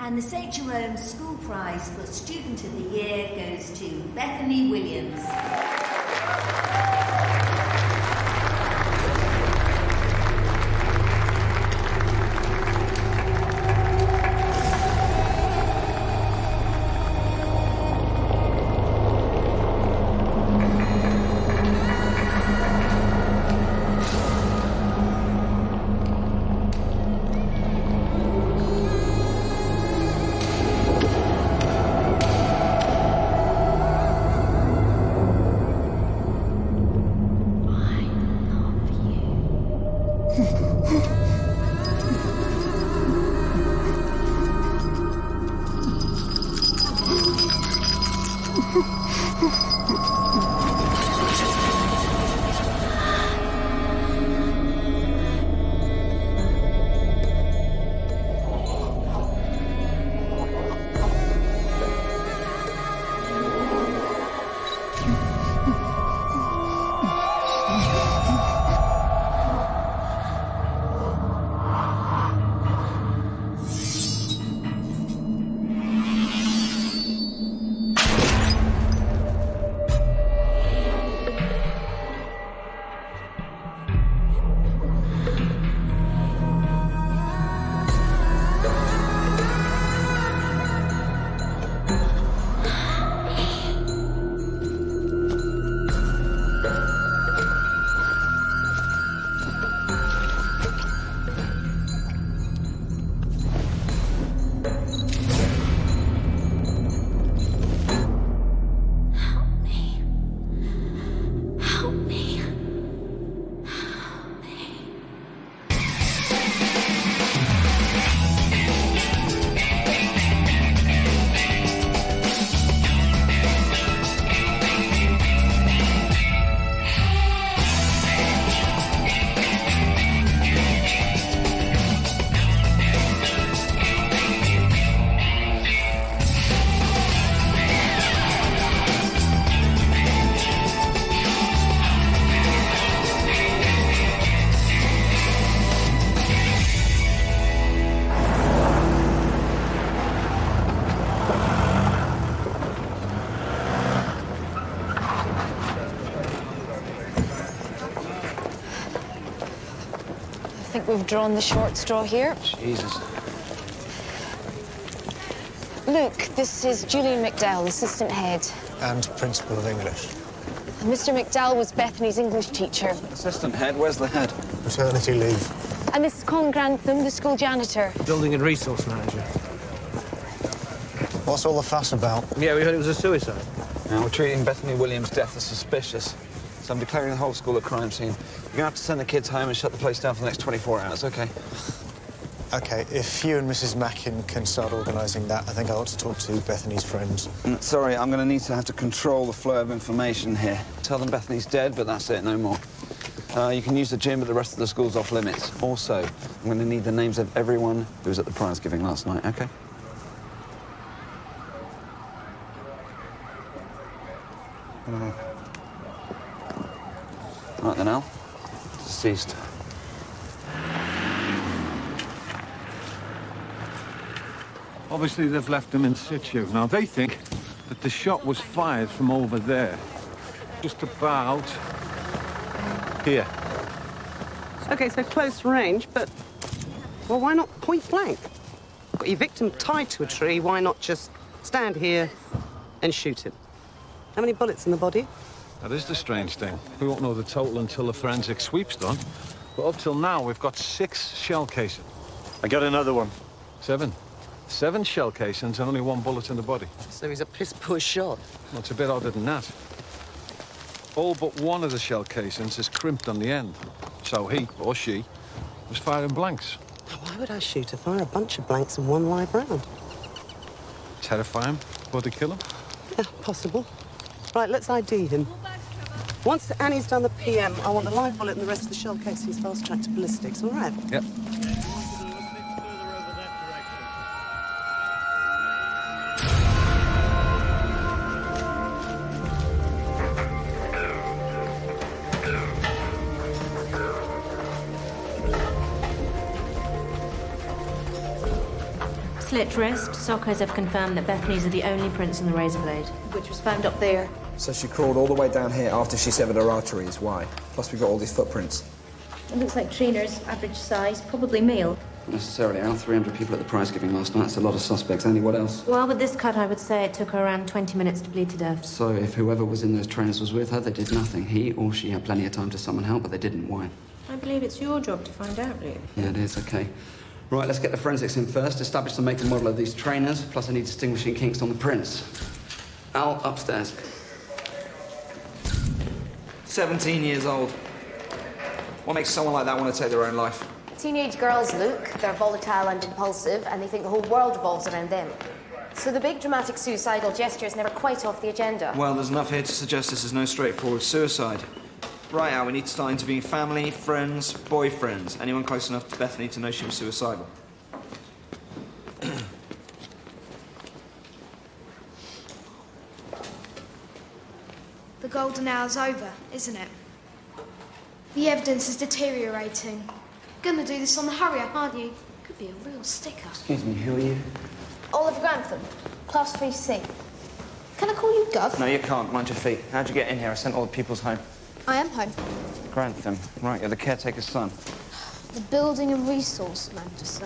And the St. Jerome's School Prize for Student of the Year goes to Bethany Williams. I think we've drawn the short straw here. Jesus. Luke, this is Julian McDowell, assistant head. And principal of English. And Mr. McDowell was Bethany's English teacher. Assistant head? Where's the head? Maternity leave. And this is Colin Grantham, the school janitor. Building and resource manager. What's all the fuss about? Yeah, we heard it was a suicide. Now, we're treating Bethany Williams' death as suspicious. So I'm declaring the whole school a crime scene. You're gonna have to send the kids home and shut the place down for the next 24 hours, OK? OK, if you and Mrs. Mackin can start organising that, I think I ought to talk to Bethany's friends. Sorry, I'm gonna need to have to control the flow of information here. Tell them Bethany's dead, but that's it, no more. You can use the gym, but the rest of the school's off limits. Also, I'm gonna need the names of everyone who was at the prize giving last night, OK? Right then, Al. Deceased. Obviously, they've left him in situ. Now, they think that the shot was fired from over there. Just about here. OK, so close range, but, well, why not point blank? Got your victim tied to a tree, why not just stand here and shoot him? How many bullets in the body? That is the strange thing. We won't know the total until the forensic sweep's done. But up till now, we've got 6 shell casings. I got another one. 7. 7 shell casings and only 1 bullet in the body. So he's a piss-poor shot. Well, it's a bit odder than that. All but 1 of the shell casings is crimped on the end. So he, or she, was firing blanks. Why would I shoot her? Fire a bunch of blanks and 1 live round? Terrify him before they kill him? Yeah, possible. Right, let's ID him. Once Annie's done the PM, I want the live bullet and the rest of the shell casings fast-tracked to ballistics, all right? Yep. Slit wrist. Sockers have confirmed that Bethany's are the only prints on the razor blade. Which was found up there. So she crawled all the way down here after she severed her arteries. Why? Plus we've got all these footprints. It looks like trainers, average size, probably male. Not necessarily. Out 300 people at the prize giving last night. That's a lot of suspects. Andy, what else? Well, with this cut, I would say it took her around 20 minutes to bleed to death. So if whoever was in those trainers was with her, they did nothing. He or she had plenty of time to summon help, but they didn't. Why? I believe it's your job to find out, Luke. Yeah, it is. OK. Right, let's get the forensics in first. Establish the make and model of these trainers, plus any distinguishing kinks on the prints. Al, upstairs. 17 years old. What makes someone like that want to take their own life? Teenage girls, Luke. They're volatile and impulsive, and they think the whole world revolves around them. So the big dramatic suicidal gesture is never quite off the agenda. Well, there's enough here to suggest this is no straightforward suicide. Right, Al, we need to start interviewing family, friends, boyfriends. Anyone close enough to Bethany to know she was suicidal. The golden hour's over, isn't it? The evidence is deteriorating. Gonna do this on the hurry-up, aren't you? Could be a real sticker. Excuse me, who are you? Oliver Grantham, Class 3C. Can I call you Gov? No, you can't. Mind your feet. How'd you get in here? I sent all the pupils home. I am home. Grantham. Right, you're the caretaker's son. The building and resource manager, sir.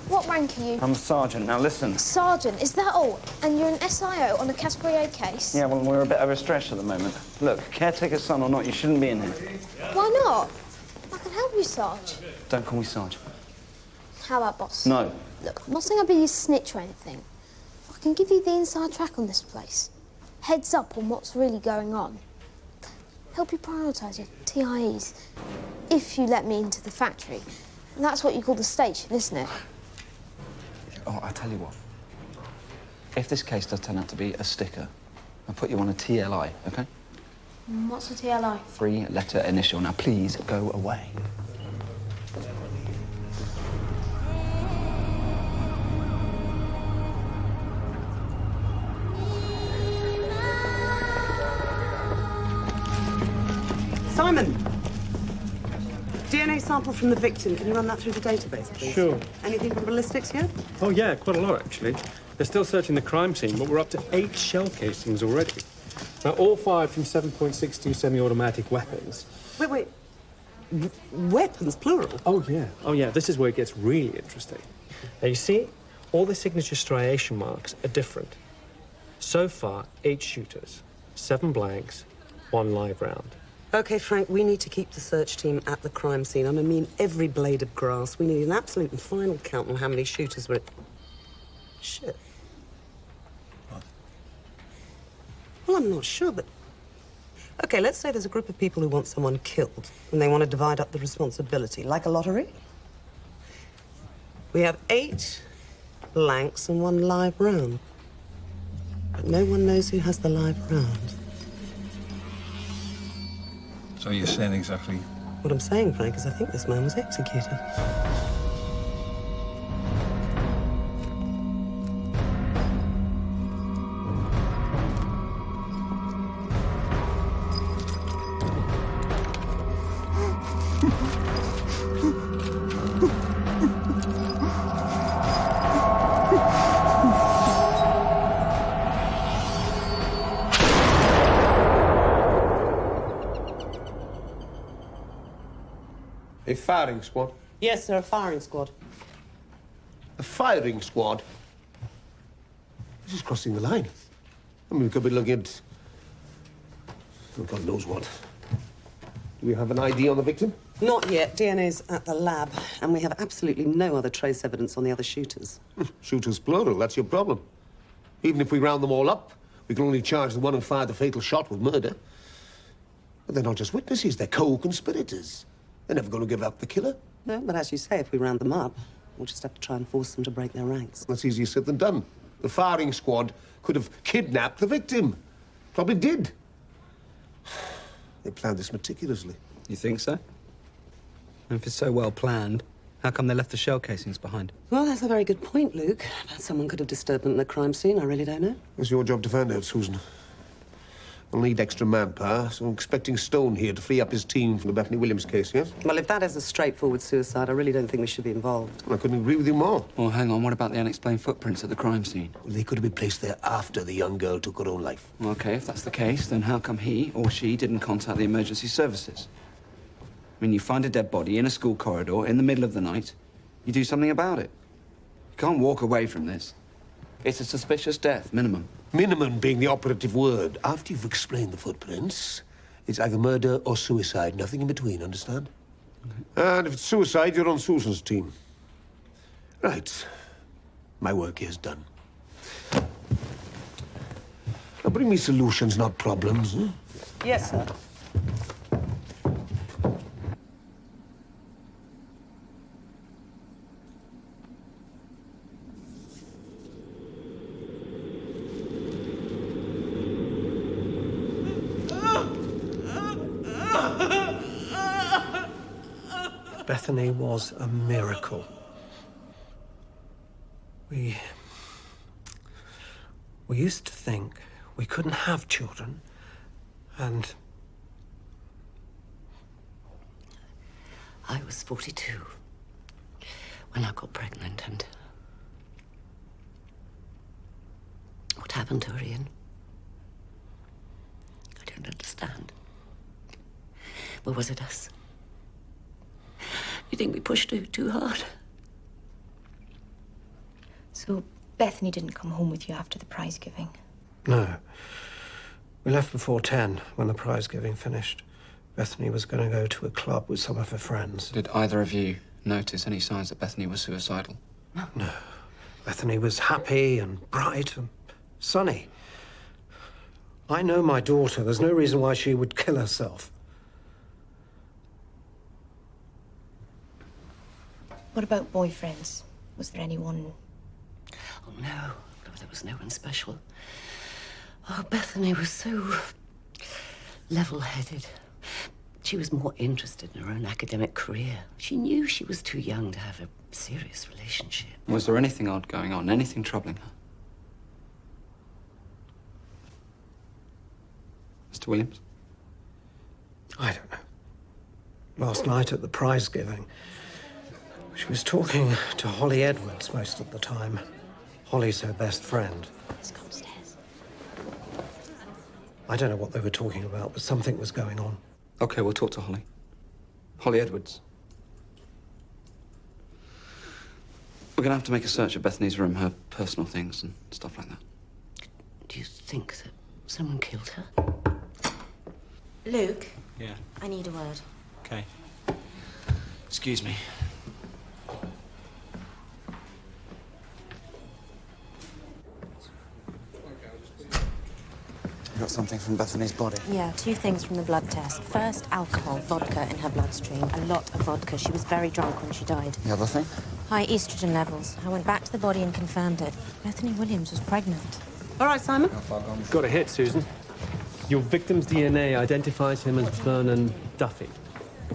What rank are you? I'm a sergeant. Now, listen. Sergeant, is that all? And you're an SIO on a Casperio case? Yeah, well, we're a bit overstretched at the moment. Look, caretaker's son or not, you shouldn't be in here. Why not? I can help you, Sarge. Don't call me Sarge. How about boss? No. Look, I'm not saying I'll be your snitch or anything. I can give you the inside track on this place. Heads up on what's really going on. Help you prioritise your TIEs. If you let me into the factory. And that's what you call the station, isn't it? Oh, I'll tell you what. If this case does turn out to be a sticker, I'll put you on a TLI, OK? What's a TLI? 3-letter initial. Now, please go away. Simon! DNA sample from the victim. Can you run that through the database, please? Sure. Anything from ballistics yet? Oh, yeah, quite a lot, actually. They're still searching the crime scene, but we're up to 8 shell casings already. Now, all fired from 7.62 semi-automatic weapons. Wait. Weapons, plural? Oh, yeah. Oh, yeah, this is where it gets really interesting. Now, you see, all the signature striation marks are different. So far, 8 shooters, 7 blanks, 1 live round. OK, Frank, we need to keep the search team at the crime scene. I mean, every blade of grass. We need an absolute and final count on how many shooters were... Shit. What? Well, I'm not sure, but... OK, let's say there's a group of people who want someone killed, and they want to divide up the responsibility, like a lottery. We have 8 blanks and 1 live round. But no one knows who has the live round. So you're saying exactly... What I'm saying, Frank, is I think this man was executed. A firing squad? Yes, sir, a firing squad. A firing squad? This is crossing the line. I mean, we could be looking at... oh, God knows what. Do we have an ID on the victim? Not yet. DNA's at the lab, and we have absolutely no other trace evidence on the other shooters. Shooters plural, that's your problem. Even if we round them all up, we can only charge the one who fired the fatal shot with murder. But they're not just witnesses, they're co-conspirators. They're never going to give up the killer. No, but as you say, if we round them up, we'll just have to try and force them to break their ranks. That's easier said than done. The firing squad could have kidnapped the victim. Probably did. They planned this meticulously. You think so? And if it's so well planned, how come they left the shell casings behind? Well, that's a very good point, Luke. But someone could have disturbed them at the crime scene. I really don't know. It's your job to find out, Susan. We'll need extra manpower, so I'm expecting Stone here to free up his team from the Bethany Williams case, yes? Well, if that is a straightforward suicide, I really don't think we should be involved. I couldn't agree with you more. Well, hang on. What about the unexplained footprints at the crime scene? Well, they could have been placed there after the young girl took her own life. OK, if that's the case, then how come he or she didn't contact the emergency services? I mean, you find a dead body in a school corridor in the middle of the night. You do something about it. You can't walk away from this. It's a suspicious death, minimum. Minimum being the operative word. After you've explained the footprints, it's either murder or suicide. Nothing in between, understand? Okay. And if it's suicide, you're on Susan's team. Right. My work here's done. Now bring me solutions, not problems, huh? Yes, sir. Bethany was a miracle. We used to think we couldn't have children, and... I was 42 when I got pregnant, and... What happened to her, Ian? I don't understand. Or was it us? You think we pushed her too hard? So Bethany didn't come home with you after the prize giving? No. We left before 10 when the prize giving finished. Bethany was going to go to a club with some of her friends. Did either of you notice any signs that Bethany was suicidal? No. Bethany was happy and bright and sunny. I know my daughter. There's no reason why she would kill herself. What about boyfriends? Was there anyone? Oh, no. There was no one special. Oh, Bethany was so level-headed. She was more interested in her own academic career. She knew she was too young to have a serious relationship. Was there anything odd going on? Anything troubling her? Mr. Williams? I don't know. Last night at the prize giving, she was talking to Holly Edwards most of the time. Holly's her best friend. Let's go upstairs. I don't know what they were talking about, but something was going on. OK, we'll talk to Holly. Holly Edwards. We're going to have to make a search of Bethany's room, her personal things and stuff like that. Do you think that someone killed her? Luke? Yeah. I need a word. OK. Excuse me. You got something from Bethany's body? Yeah, 2 things from the blood test. First, alcohol, vodka in her bloodstream. A lot of vodka. She was very drunk when she died. The other thing? High estrogen levels. I went back to the body and confirmed it. Bethany Williams was pregnant. All right, Simon. Got a hit, Susan. Your victim's DNA identifies him as Vernon Duffy.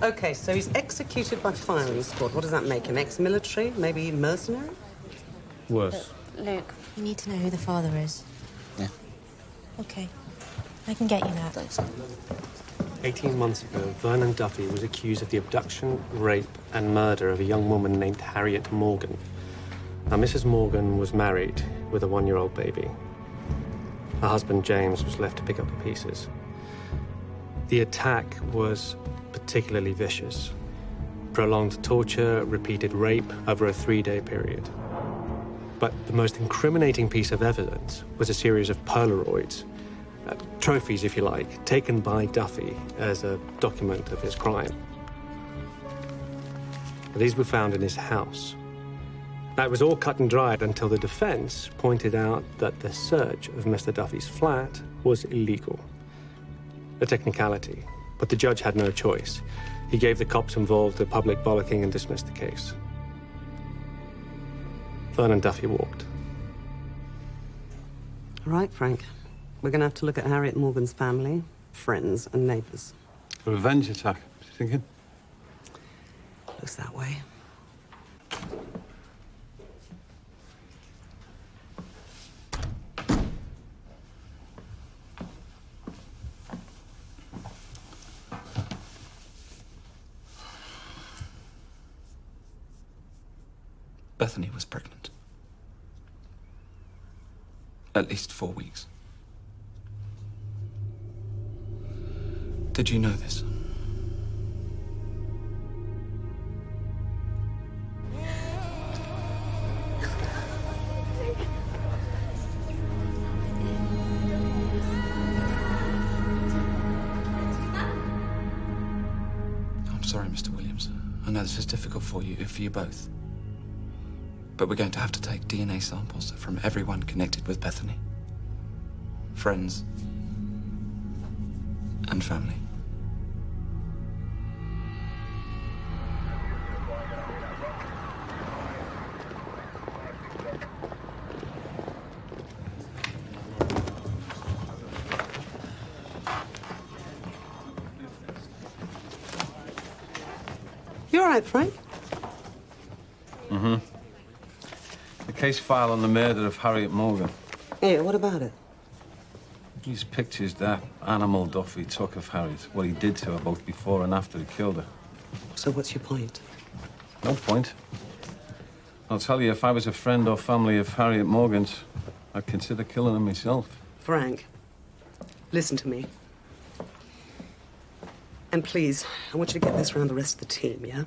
OK, so he's executed by firing squad. What does that make him? Ex-military? Maybe mercenary? Worse. Luke, you need to know who the father is. Yeah. OK. I can get you that. Thanks. 18 months ago, Vernon Duffy was accused of the abduction, rape, and murder of a young woman named Harriet Morgan. Now, Mrs. Morgan was married with a 1-year-old baby. Her husband, James, was left to pick up the pieces. The attack was particularly vicious. Prolonged torture, repeated rape over a 3-day period. But the most incriminating piece of evidence was a series of Polaroids, trophies, if you like, taken by Duffy as a document of his crime. These were found in his house. That was all cut and dried until the defense pointed out that the search of Mr. Duffy's flat was illegal. A technicality, but the judge had no choice. He gave the cops involved the public bollocking and dismissed the case. Vernon Duffy walked. All right, Frank. We're going to have to look at Harriet Morgan's family, friends, and neighbours. A revenge attack, what are you thinking? Looks that way. Bethany was pregnant. At least 4 weeks. Did you know this? I'm sorry, Mr. Williams. I know this is difficult for you both. But we're going to have to take DNA samples from everyone connected with Bethany. Friends and family. You all right, Frank? Mm-hmm. The case file on the murder of Harriet Morgan. Yeah, what about it? These pictures that animal Duffy took of Harriet, what he did to her both before and after he killed her. So what's your point? No point. I'll tell you, if I was a friend or family of Harriet Morgan's, I'd consider killing her myself. Frank, listen to me. And please, I want you to get this around the rest of the team, yeah?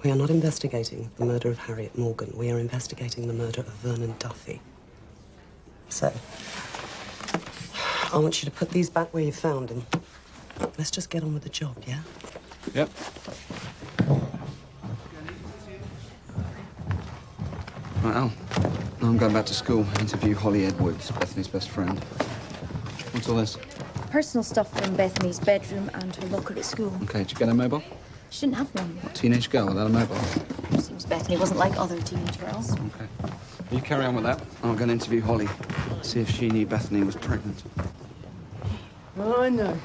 We are not investigating the murder of Harriet Morgan. We are investigating the murder of Vernon Duffy. So, I want you to put these back where you found them. Let's just get on with the job, yeah? Yep. Right, Al. I'm going back to school. Interview Holly Edwards, Bethany's best friend. What's all this? Personal stuff from Bethany's bedroom and her locker at school. Okay, did you get a mobile? She didn't have one. What, teenage girl without a mobile? Seems Bethany wasn't like other teenage girls. Okay. You carry on with that. I'm going to interview Holly. See if she knew Bethany was pregnant. I know.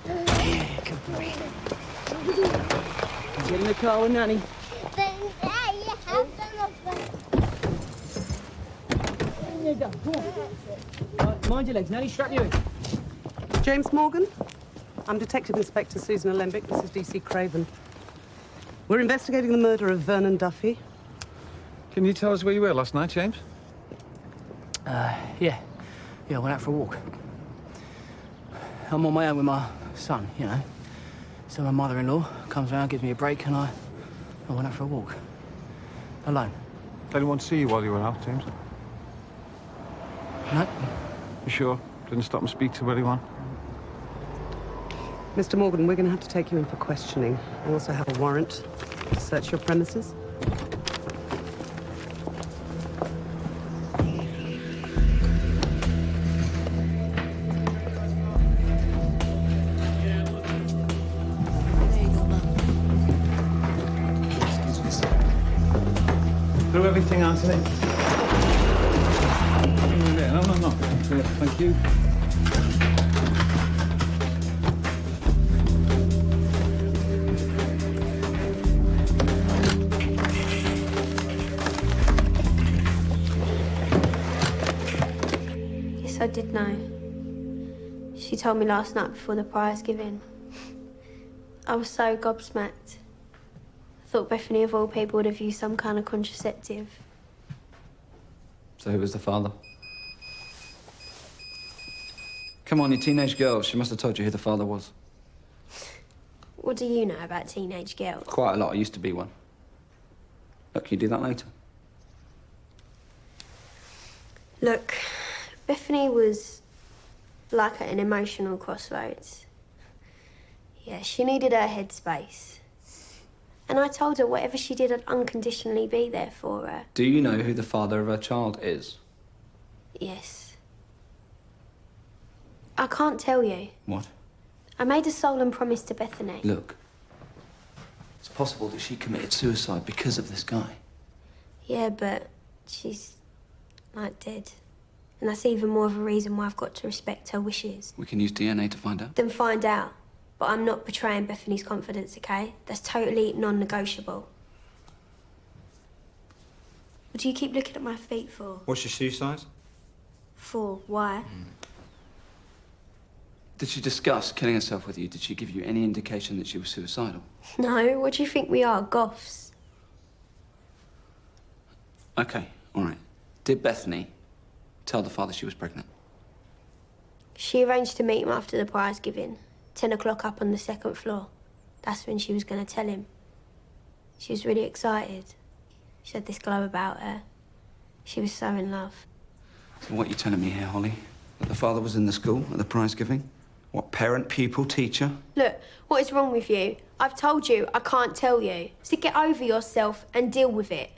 Good boy. Get in the car with Nanny. Mind your legs, Nanny, strap you in. James Morgan? I'm Detective Inspector Susan Alembic. This is DC Craven. We're investigating the murder of Vernon Duffy. Can you tell us where you were last night, James? Yeah. Yeah, I went out for a walk. I'm on my own with my son, you know. So my mother-in-law comes round, gives me a break, and I went out for a walk. Alone. Did anyone see you while you were out, James? No. You sure? Didn't stop and speak to anyone? Mr. Morgan, we're going to have to take you in for questioning. I also have a warrant to search your premises. Through everything, Anthony. No. Thank you. Yes, I did know. She told me last night before the prize giving. I was so gobsmacked. I thought Bethany, of all people, would have used some kind of contraceptive. So who was the father? Come on, you teenage girl. She must have told you who the father was. What do you know about teenage girls? Quite a lot. I used to be one. Look, you do that later. Look, Bethany was like at an emotional crossroads. Yeah, she needed her headspace. And I told her whatever she did, I'd unconditionally be there for her. Do you know who the father of her child is? Yes. I can't tell you. What? I made a solemn promise to Bethany. Look, it's possible that she committed suicide because of this guy. Yeah, but she's, like, dead. And that's even more of a reason why I've got to respect her wishes. We can use DNA to find out. Then find out. But I'm not betraying Bethany's confidence, okay? That's totally non-negotiable. What do you keep looking at my feet for? What's your shoe size? 4. Why? Did she discuss killing herself with you? Did she give you any indication that she was suicidal? No, what do you think we are, goths? OK, all right. Did Bethany tell the father she was pregnant? She arranged to meet him after the prize giving. 10 o'clock up on the second floor. That's when she was going to tell him. She was really excited. She had this glow about her. She was so in love. So what are you telling me here, Holly? That the father was in the school at the prize giving? What, parent, pupil, teacher? Look, what is wrong with you? I've told you I can't tell you. So get over yourself and deal with it.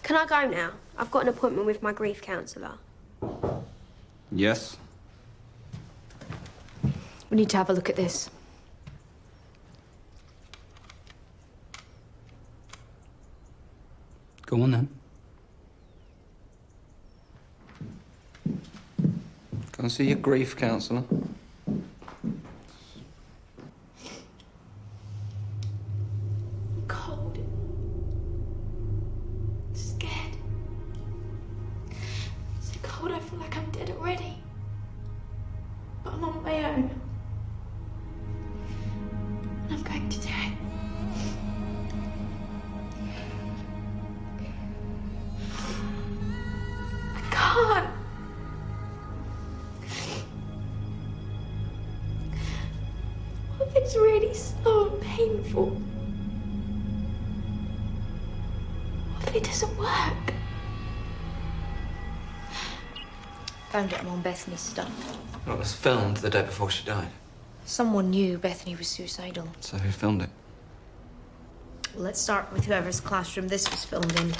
Can I go now? I've got an appointment with my grief counsellor. Yes. We need to have a look at this. Go on, then. Go and see your grief counsellor. Cold. Scared. So cold I feel like I'm dead already. But I'm on my own. And I'm going to do it. I can't. What if it's really slow and painful? What if it doesn't work? Found it among Bethany's stuff. Well, it was filmed the day before she died. Someone knew Bethany was suicidal. So who filmed it? Well, let's start with whoever's classroom this was filmed in.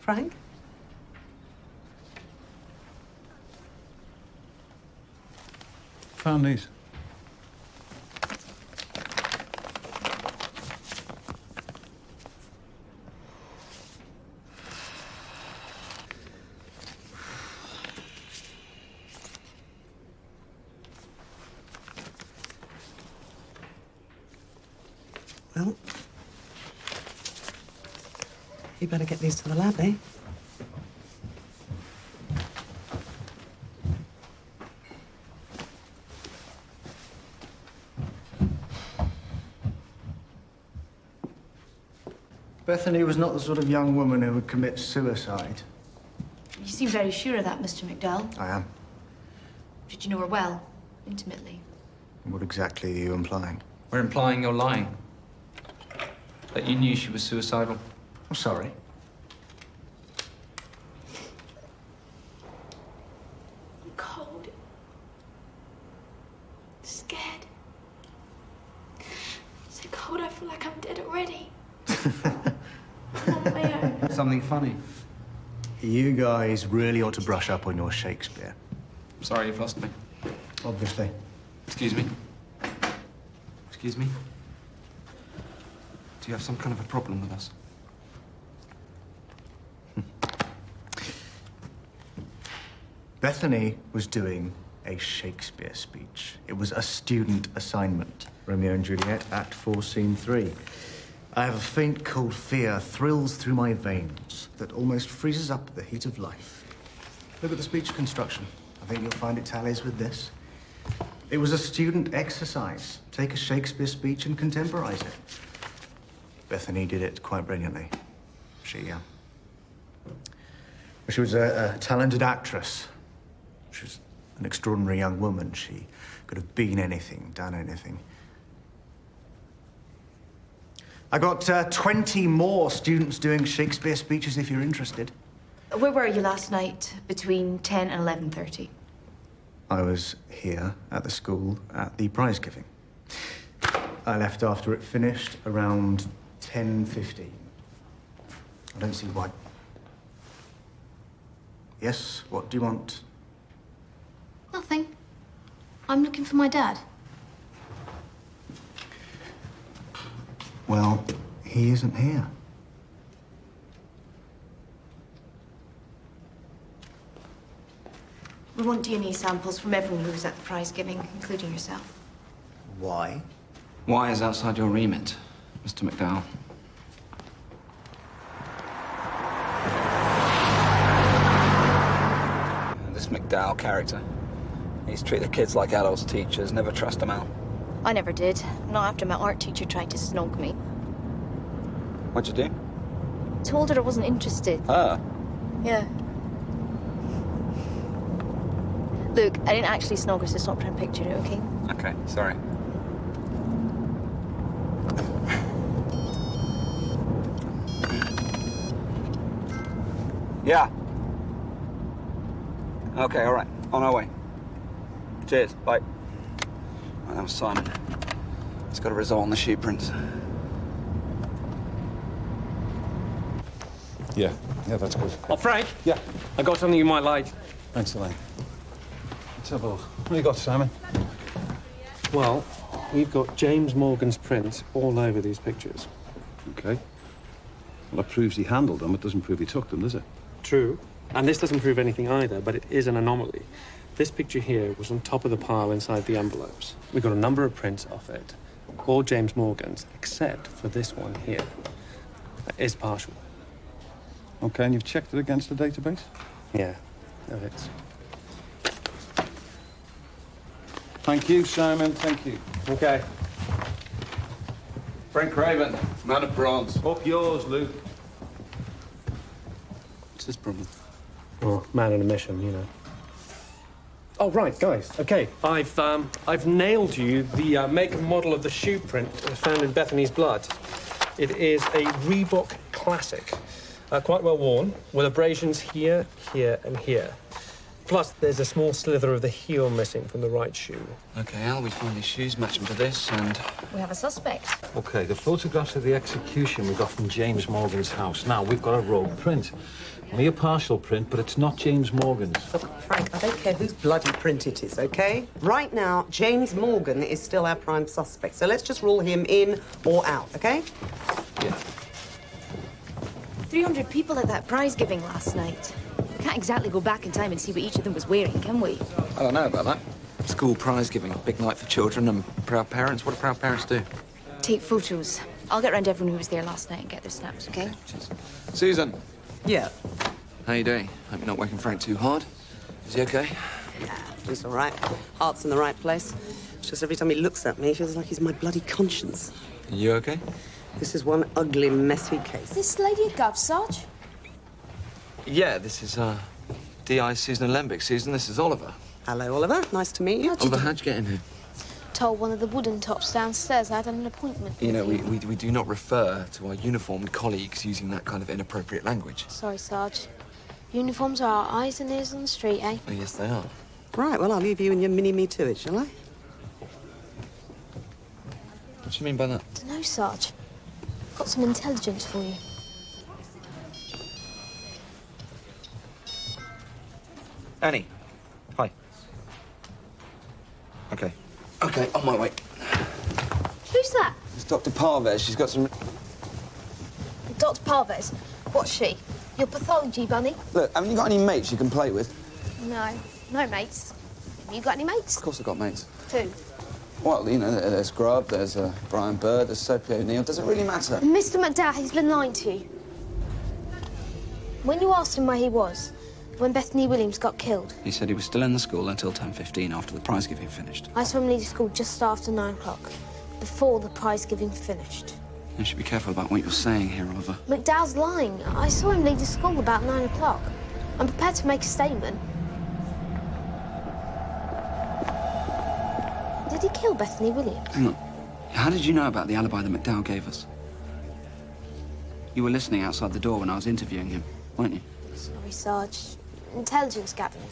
Frank? Found these. Well, you better get these to the lab, eh? Bethany was not the sort of young woman who would commit suicide. You seem very sure of that, Mr. McDowell. I am. Did you know her well, intimately? What exactly are you implying? We're implying you're lying. That you knew she was suicidal. I'm sorry. I'm cold. Scared. So cold I feel like I'm dead already. I'm on my own. Something funny. You guys really ought to brush up on your Shakespeare. Sorry, you've lost me. Obviously. Excuse me. Excuse me. Do you have some kind of a problem with us? Bethany was doing a Shakespeare speech. It was a student assignment. Romeo and Juliet, Act 4, Scene 3. I have a faint, cold fear thrills through my veins that almost freezes up the heat of life. Look at the speech construction. I think you'll find it tallies with this. It was a student exercise. Take a Shakespeare speech and contemporize it. Bethany did it quite brilliantly. She was a talented actress. She was an extraordinary young woman. She could have been anything, done anything. I got 20 more students doing Shakespeare speeches if you're interested. Where were you last night between 10 and 11:30? I was here at the school at the prize giving. I left after it finished around 10:15. I don't see why. Yes, what do you want? Nothing. I'm looking for my dad. Well, he isn't here. We want DNA samples from everyone who was at the prize giving, including yourself. Why? Why is outside your remit, Mr. McDowell? This McDowell character. He's treated the kids like adults, teachers, never trust them out. I never did. Not after my art teacher tried to snog me. What'd you do? Told her I wasn't interested. Ah. Yeah. Look, I didn't actually snog her, so stop trying to picture it, okay? Okay, sorry. Yeah. Okay, all right. On our way. Cheers. Bye. Right, that was Simon. He's got a result on the shoe prints. Yeah, that's good. Oh, Frank? Yeah. I got something you might like. Thanks, Elaine. Let's have a look. What you got, Simon? Well, we've got James Morgan's prints all over these pictures. Okay. Well, that proves he handled them. It doesn't prove he took them, does it? True. And this doesn't prove anything either, but it is an anomaly. This picture here was on top of the pile inside the envelopes. We got a number of prints off it, all James Morgan's, except for this one here. That is partial. Okay, and you've checked it against the database? Yeah, no hits. Thank you, Simon. Thank you. Okay. Frank Craven, man of bronze. Up yours, Luke. What's his problem? Well, man on a mission, you know. Oh, right, guys. Okay, I've nailed you the make and model of the shoe print found in Bethany's blood. It is a Reebok classic, quite well worn, with abrasions here, here, and here. Plus, there's a small slither of the heel missing from the right shoe. Okay, Al, we find these shoes, match them to this, and... We have a suspect. Okay, the photographs of the execution we got from James Morgan's house. Now, we've got a rogue print. Only a partial print, but it's not James Morgan's. Look, Frank, I don't care whose bloody print it is, OK? Right now, James Morgan is still our prime suspect, so let's just rule him in or out, OK? Yeah. 300 people at that prize giving last night. We can't exactly go back in time and see what each of them was wearing, can we? I don't know about that. School prize giving, big night for children and proud parents. What do proud parents do? Take photos. I'll get round to everyone who was there last night and get their snaps, OK? Cheers. Susan. Yeah. How you doing? Hope you're not working Frank too hard. Is he okay? Yeah, he's all right. Heart's in the right place. It's just every time he looks at me, he feels like he's my bloody conscience. Are you okay? This is one ugly, messy case. This lady a gov, Sarge? Yeah, this is, D.I. Susan Alembic. Susan, this is Oliver. Hello, Oliver. Nice to meet you. Oliver, how'd you get in here? Told one of the wooden tops downstairs I had an appointment. You know, we do not refer to our uniformed colleagues using that kind of inappropriate language. Sorry, Sarge. Uniforms are our eyes and ears on the street, eh? Oh, yes, they are. Right, well, I'll leave you and your mini-me to it, shall I? What do you mean by that? Dunno, Sarge. Got some intelligence for you. Annie. Hi. Okay. Okay, on my way. Who's that? It's Dr. Parvez. She's got some... Dr. Parvez. What's she? Your pathology bunny? Look, haven't you got any mates you can play with? No. No mates. Have you got any mates? Of course I've got mates. Who? Well, you know, there's Grubb, there's Brian Bird, there's Sophie O'Neill. Does it really matter? Mr. McDowell, he's been lying to you. When you asked him where he was, when Bethany Williams got killed, He said he was still in the school until 10:15 after the prize giving finished. I saw him leave school just after 9 o'clock, before the prize giving finished. You should be careful about what you're saying here, Oliver. McDowell's lying. I saw him leave the school about 9 o'clock. I'm prepared to make a statement. Did he kill Bethany Williams? Hang on. How did you know about the alibi that McDowell gave us? You were listening outside the door when I was interviewing him, weren't you? Sorry, Sarge. Intelligence gathering.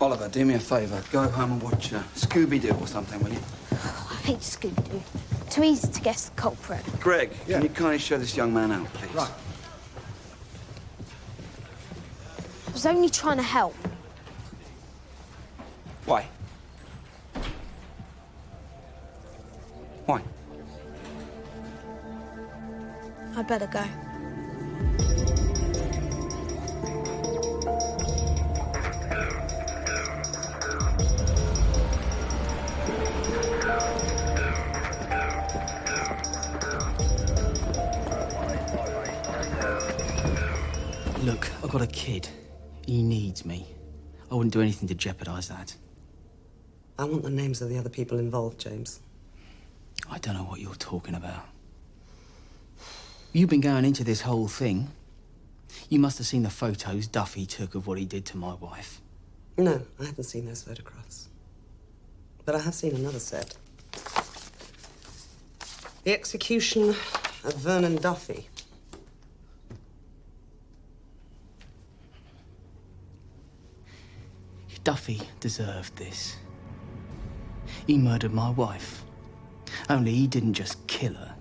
Oliver, do me a favour. Go home and watch Scooby-Doo or something, will you? Oh, I hate Scooby-Doo. Too easy to guess the culprit. Greg, can you kindly show this young man out, please? Right. I was only trying to help. Why? Why? I better go. Look, I've got a kid. He needs me. I wouldn't do anything to jeopardise that. I want the names of the other people involved, James. I don't know what you're talking about. You've been going into this whole thing. You must have seen the photos Duffy took of what he did to my wife. No, I haven't seen those photographs. But I have seen another set. The execution of Vernon Duffy. Duffy deserved this. He murdered my wife. Only he didn't just kill her.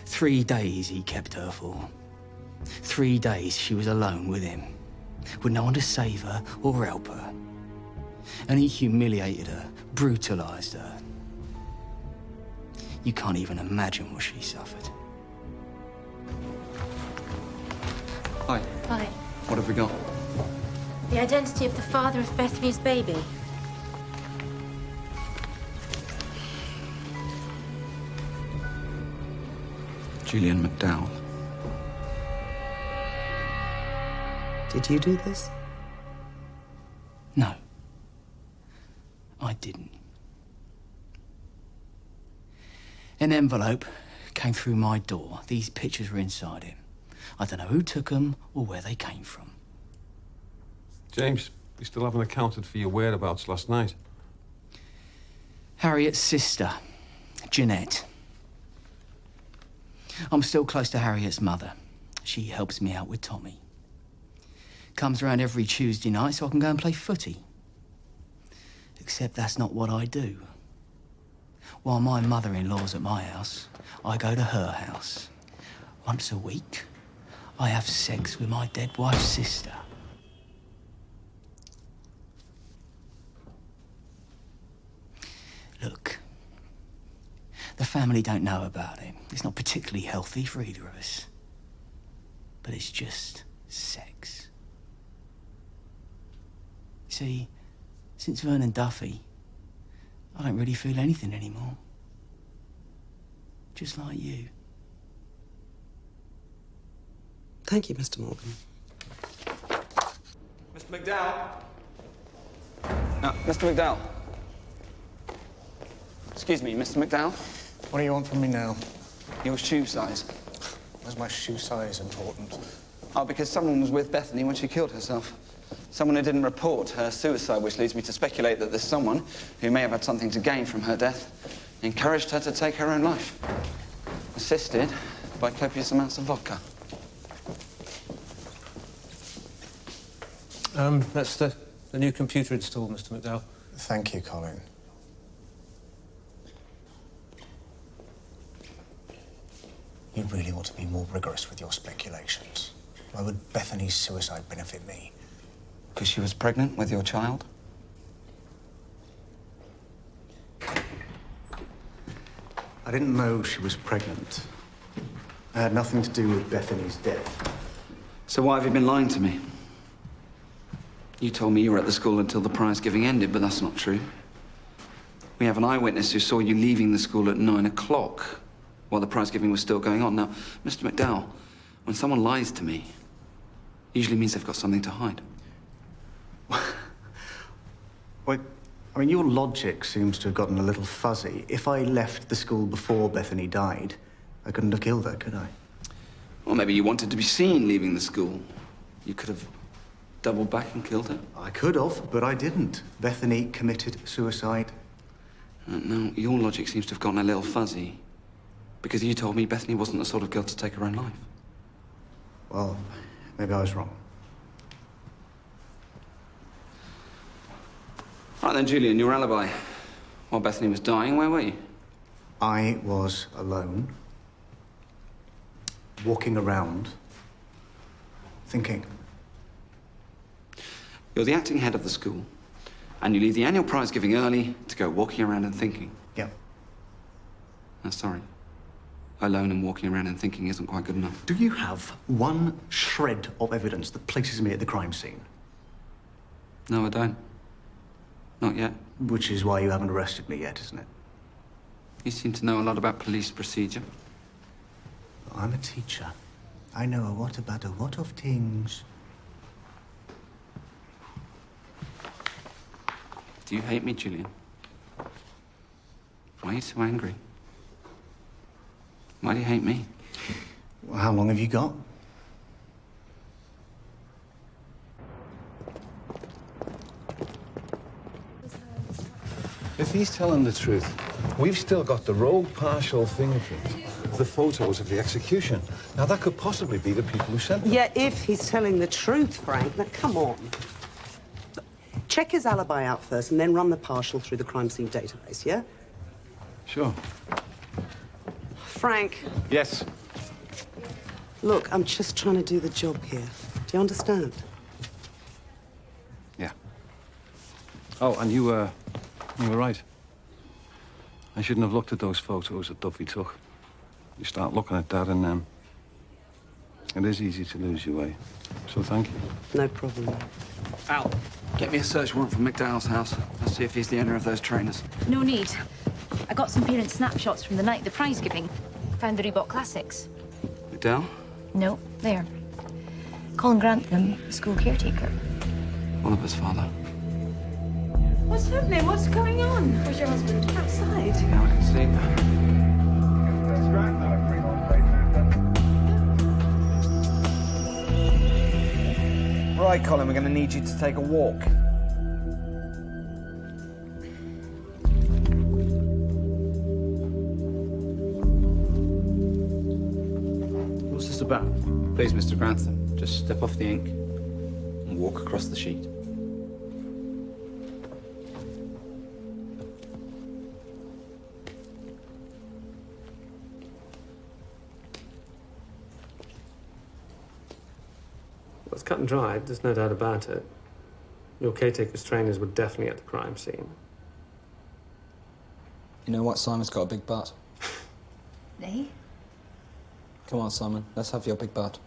3 days he kept her for. 3 days she was alone with him, with no one to save her or help her. And he humiliated her, brutalised her. You can't even imagine what she suffered. Hi. Hi. What have we got? The identity of the father of Bethany's baby. Julian McDowell. Did you do this? No. I didn't. An envelope came through my door. These pictures were inside it. I don't know who took them or where they came from. James, we still haven't accounted for your whereabouts last night. Harriet's sister, Jeanette. I'm still close to Harriet's mother. She helps me out with Tommy. Comes around every Tuesday night so I can go and play footy. Except that's not what I do. While my mother-in-law's at my house, I go to her house. Once a week, I have sex with my dead wife's sister. Look, the family don't know about it. It's not particularly healthy for either of us. But it's just sex. See, since Vernon Duffy, I don't really feel anything anymore. Just like you. Thank you, Mr. Morgan. Mr. McDowell? Mr. McDowell. Excuse me, Mr. McDowell? What do you want from me now? Your shoe size. Why's my shoe size important? Oh, because someone was with Bethany when she killed herself. Someone who didn't report her suicide, which leads me to speculate that this someone, who may have had something to gain from her death, encouraged her to take her own life. Assisted by copious amounts of vodka. That's the new computer installed, Mr. McDowell. Thank you, Colin. You really ought to be more rigorous with your speculations. Why would Bethany's suicide benefit me? Because she was pregnant with your child? I didn't know she was pregnant. It had nothing to do with Bethany's death. So why have you been lying to me? You told me you were at the school until the prize giving ended, but that's not true. We have an eyewitness who saw you leaving the school at 9 o'clock while the prize giving was still going on. Now, Mr. McDowell, when someone lies to me, it usually means they've got something to hide. Well, I mean, your logic seems to have gotten a little fuzzy. If I left the school before Bethany died, I couldn't have killed her, could I? Well, maybe you wanted to be seen leaving the school. You could have doubled back and killed her. I could have, but I didn't. Bethany committed suicide. No, your logic seems to have gotten a little fuzzy. Because you told me Bethany wasn't the sort of girl to take her own life. Well, maybe I was wrong. Right then, Julian, your alibi. While Bethany was dying, where were you? I was alone, walking around, thinking. You're the acting head of the school, and you leave the annual prize giving early to go walking around and thinking. Yeah. Sorry. Alone and walking around and thinking isn't quite good enough. Do you have one shred of evidence that places me at the crime scene? No, I don't. Not yet. Which is why you haven't arrested me yet, isn't it? You seem to know a lot about police procedure. I'm a teacher. I know a what about a what of things. Do you hate me, Julian? Why are you so angry? Why do you hate me? Well, how long have you got? If he's telling the truth, we've still got the rogue partial fingerprint, the photos of the execution. Now, that could possibly be the people who sent them. Yeah, if he's telling the truth, Frank. Now, come on. Check his alibi out first and then run the partial through the crime scene database, yeah? Sure. Frank. Yes. Look, I'm just trying to do the job here. Do you understand? Yeah. Oh, and you were right. I shouldn't have looked at those photos that Duffy took. You start looking at that and it is easy to lose your way. So thank you. No problem. Al, get me a search warrant for McDowell's house. Let's see if he's the owner of those trainers. No need. I got some parent snapshots from the night of the prize giving. Found the Reebok classics. McDowell? No, there. Colin Grantham, the school caretaker. Oliver's father. What's happening? What's going on? Where's your husband? Outside. Now I can see. Right, Colin, we're going to need you to take a walk. What's this about? Please, Mr. Grantham, just step off the ink and walk across the sheet. Well, it's cut and dried, there's no doubt about it. Your caretaker's trainers were definitely at the crime scene. You know what? Simon's got a big butt. Eh? Come on, Simon. Let's have your big butt.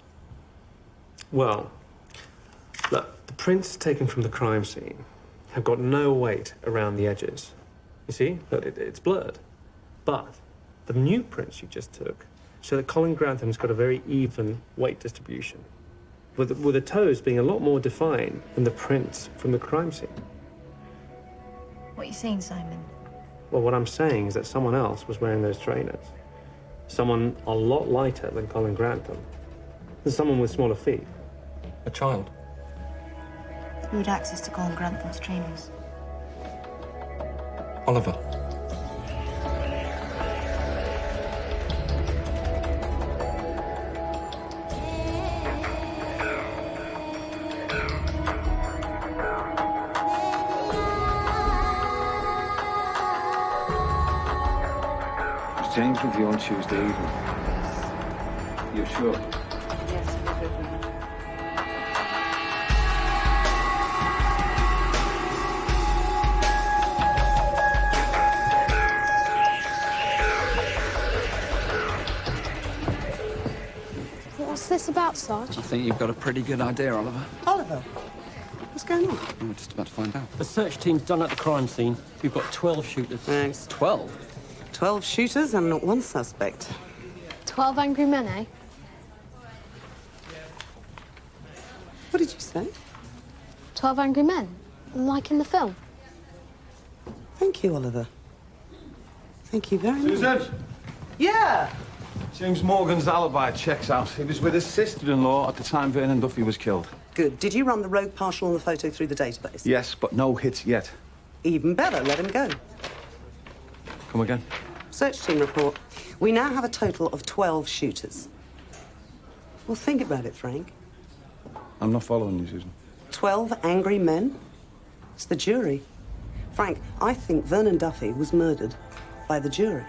Well, look, the prints taken from the crime scene have got no weight around the edges. You see? Look, it's blurred. But the new prints you just took show that Colin Grantham's got a very even weight distribution, with the toes being a lot more defined than the prints from the crime scene. What are you saying, Simon? Well, what I'm saying is that someone else was wearing those trainers. Someone a lot lighter than Colin Grantham. And someone with smaller feet. A child. Who had access to Colin Grantham's trainers? Oliver. James with you on Tuesday evening. You're sure? Yes, What's this about, Sarge? I think you've got a pretty good idea, Oliver. Oliver, what's going on? We're just about to find out. The search team's done at the crime scene. We've got 12 shooters. Thanks. 12? 12 shooters and not one suspect. 12 angry men, eh? What did you say? 12 angry men, like in the film. Thank you, Oliver. Thank you very much. Susan! Yeah! James Morgan's alibi checks out. He was with his sister-in-law at the time Vernon Duffy was killed. Good. Did you run the rogue partial on the photo through the database? Yes, but no hits yet. Even better, let him go. Come again? Search team report. We now have a total of 12 shooters. Well, think about it, Frank. I'm not following you, Susan. 12 angry men? It's the jury. Frank, I think Vernon Duffy was murdered by the jury.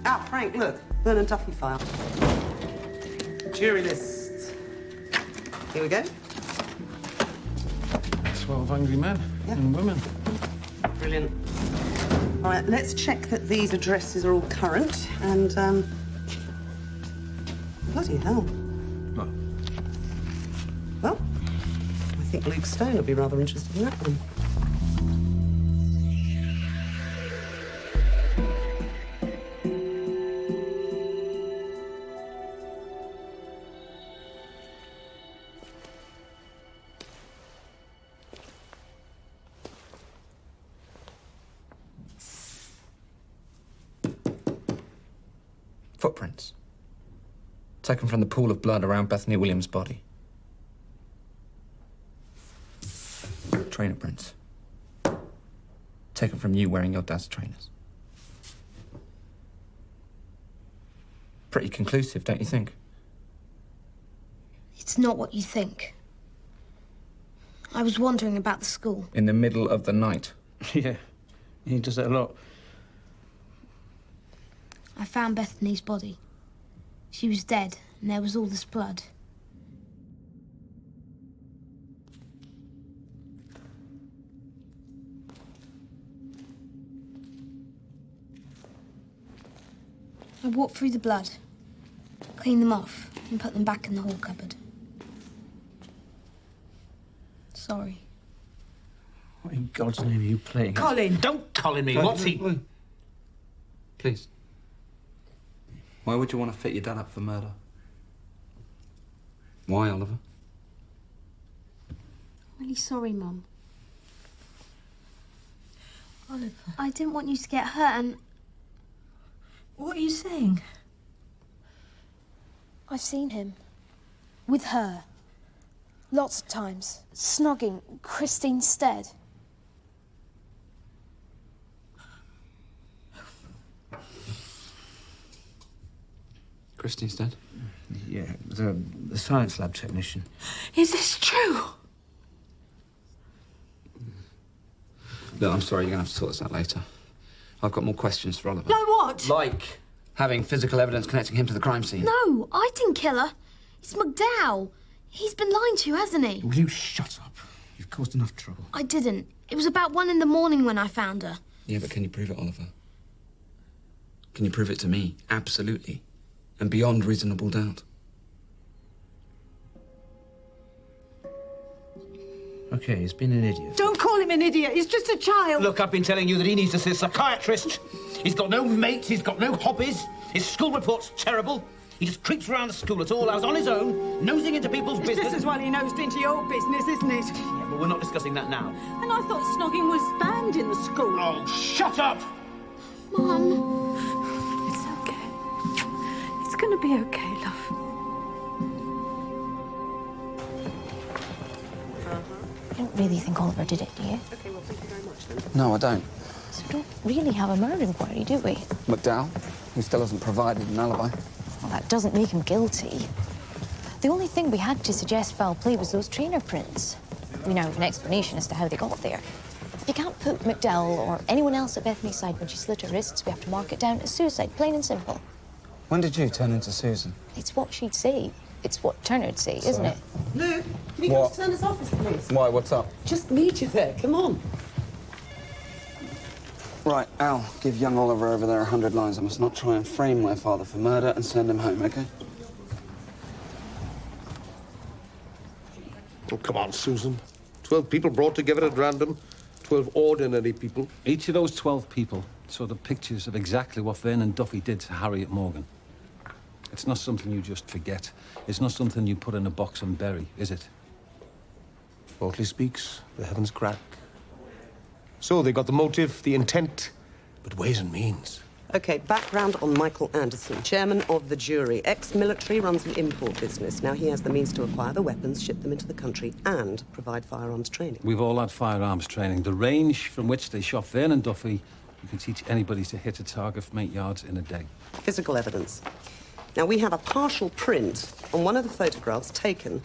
Ah, Frank, look. Vernon Duffy file. Jury list. Here we go. 12 angry men and women. Brilliant. All right, let's check that these addresses are all current and, bloody hell. What? Well, I think Luke Stone would be rather interested in that one. Footprints. Taken from the pool of blood around Bethany Williams' body. Trainer prints. Taken from you wearing your dad's trainers. Pretty conclusive, don't you think? It's not what you think. I was wondering about the school. In the middle of the night. Yeah, he does that a lot. I found Bethany's body. She was dead, and there was all this blood. I walked through the blood, cleaned them off, and put them back in the hall cupboard. Sorry. What in God's name are you playing? Colin! Don't Colin me. What's he? Please. Why would you want to fit your dad up for murder? Why, Oliver? I'm really sorry, Mum. Oliver. I didn't want you to get hurt, and What are you saying? I've seen him. With her. Lots of times. Snogging Christine Stead. Christine's dead? Yeah, the science lab technician. Is this true? Look, I'm sorry, you're going to have to sort this out later. I've got more questions for Oliver. Like what? Like having physical evidence connecting him to the crime scene. No, I didn't kill her. It's McDowell. He's been lying to you, hasn't he? Will you shut up? You've caused enough trouble. I didn't. It was about 1 in the morning when I found her. Yeah, but can you prove it, Oliver? Can you prove it to me? Absolutely. And beyond reasonable doubt. Okay, he's been an idiot. Don't call him an idiot. He's just a child. Look, I've been telling you that he needs to see a psychiatrist. He's got no mates, he's got no hobbies. His school report's terrible. He just creeps around the school at all hours on his own, nosing into people's It's business. just as well he nosed into your business, isn't it? Yeah, but we're not discussing that now. And I thought snogging was banned in the school. Oh, shut up! Mum. It's okay. It's gonna be okay, love. You don't really think Oliver did it, do you? Okay, well, thank you very much, then. No, I don't. So we don't really have a murder inquiry, do we? McDowell, who still hasn't provided an alibi. Well, that doesn't make him guilty. The only thing we had to suggest foul play was those trainer prints. We now have an explanation as to how they got there. If you can't put McDowell or anyone else at Bethany's side when she slit her wrists, we have to mark it down as suicide, plain and simple. When did you turn into Susan? It's what she'd say. It's what Turner'd say, isn't it? Luke, can you What? go to Turner's office, please? Why, what's up? Just need you there, come on. Right, Al, give young Oliver over there 100 lines. I must not try and frame my father for murder and send him home, OK? Oh, come on, Susan. 12 people brought together at random. 12 ordinary people. Each of those 12 people saw the pictures of exactly what Vernon Duffy did to Harriet Morgan. It's not something you just forget. It's not something you put in a box and bury, is it? Mortley speaks, the heavens crack. So they got the motive, the intent, but ways and means. Okay, background on Michael Anderson, chairman of the jury. Ex-military, runs an import business. Now he has the means to acquire the weapons, ship them into the country, and provide firearms training. We've all had firearms training. The range from which they shot Vernon Duffy, you can teach anybody to hit a target from 8 yards in a day. Physical evidence. Now, we have a partial print on one of the photographs taken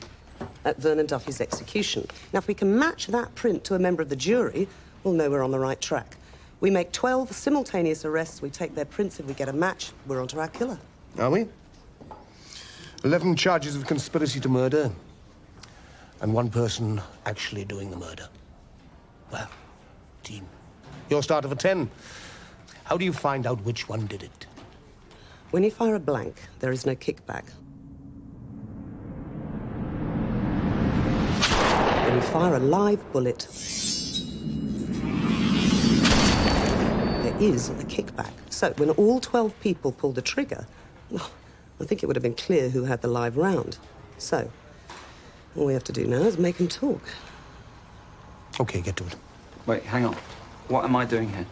at Vernon Duffy's execution. Now, if we can match that print to a member of the jury, we'll know we're on the right track. We make 12 simultaneous arrests, we take their prints, if we get a match, we're onto our killer. Are we? 11 charges of conspiracy to murder. And one person actually doing the murder. Well, team. Your start of a 10. How do you find out which one did it? When you fire a blank, there is no kickback. When you fire a live bullet, there is a kickback. So when all 12 people pulled the trigger, well, I think it would have been clear who had the live round. So all we have to do now is make them talk. Okay, get to it. Wait, hang on. What am I doing here?